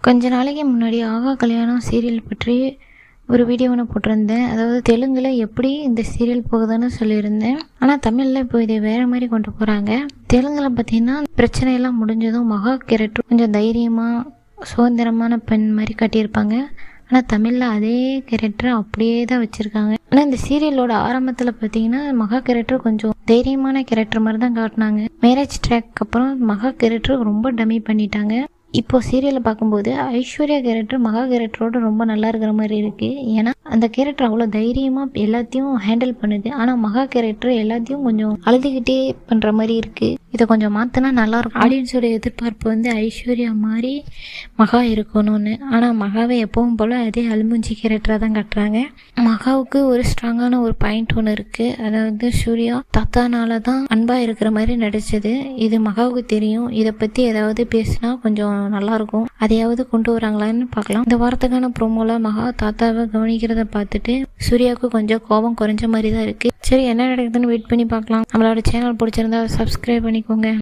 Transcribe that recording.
கொஞ்ச நாளைக்கு முன்னாடி ஆகா கல்யாணம் சீரியல் பற்றி ஒரு வீடியோ ஒன்று போட்டிருந்தேன். அதாவது தெலுங்கில் எப்படி இந்த சீரியல் போகுதுன்னு சொல்லியிருந்தேன். ஆனால் தமிழில் இப்போ இதை வேறு மாதிரி கொண்டு போகிறாங்க. தெலுங்கில் பார்த்திங்கன்னா பிரச்சனையெல்லாம் முடிஞ்சதும் மகா கேரக்டர் கொஞ்சம் தைரியமாக சுதந்திரமான பெண் மாதிரி காட்டியிருப்பாங்க. ஆனால் தமிழில் அதே கேரக்டரை அப்படியே தான் வச்சுருக்காங்க. ஆனால் இந்த சீரியலோட ஆரம்பத்தில் பார்த்தீங்கன்னா மகா கேரக்டர் கொஞ்சம் தைரியமான கேரக்டர் மாதிரி தான் காட்டினாங்க. மேரேஜ் ட்ராக் அப்புறம் மகா கேரக்டர் ரொம்ப டம்மி பண்ணிட்டாங்க. இப்போ சீரியலை பார்க்கும்போது ஐஸ்வர்யா கேரக்டர் மகா கேரக்டரோட ரொம்ப நல்லா இருக்கிற மாதிரி இருக்குது. ஏன்னா அந்த கேரக்டர் அவ்வளோ தைரியமாக எல்லாத்தையும் ஹேண்டில் பண்ணுது. ஆனால் மகா கேரக்டர் எல்லாத்தையும் கொஞ்சம் அழுதுகிட்டே பண்ணுற மாதிரி இருக்குது. இதை கொஞ்சம் மாற்றினா நல்லாயிருக்கும். ஆடியன்ஸோட எதிர்பார்ப்பு வந்து ஐஸ்வர்யா மாதிரி மகா இருக்கணும்னு. ஆனால் மகாவை எப்பவும் போல் அதே அலுமிஞ்சி கேரக்டராக தான் கட்டுறாங்க. மகாவுக்கு ஒரு ஸ்ட்ராங்கான ஒரு பாயிண்ட் ஒன்று இருக்குது. அதாவது சூர்யா தாத்தானால தான் அன்பாக இருக்கிற மாதிரி நடித்தது. இது மகாவுக்கு தெரியும். இதை பற்றி ஏதாவது பேசினா கொஞ்சம் நல்லாயிருக்கும். அதையாவது கொண்டு வராங்களான்னு பார்க்கலாம். இந்த வாரத்துக்கான ப்ரோமோல மகா தாத்தாவை கவனிக்கிறத பார்த்துட்டு சூர்யாவுக்கு கொஞ்சம் கோபம் குறைஞ்ச மாதிரி தான் இருக்குது. சரி, என்ன நடக்குதுன்னு வெயிட் பண்ணி பார்க்கலாம். நம்மளோட சேனல் பிடிச்சிருந்தா சப்ஸ்கிரைப் பண்ணிக்கோங்க.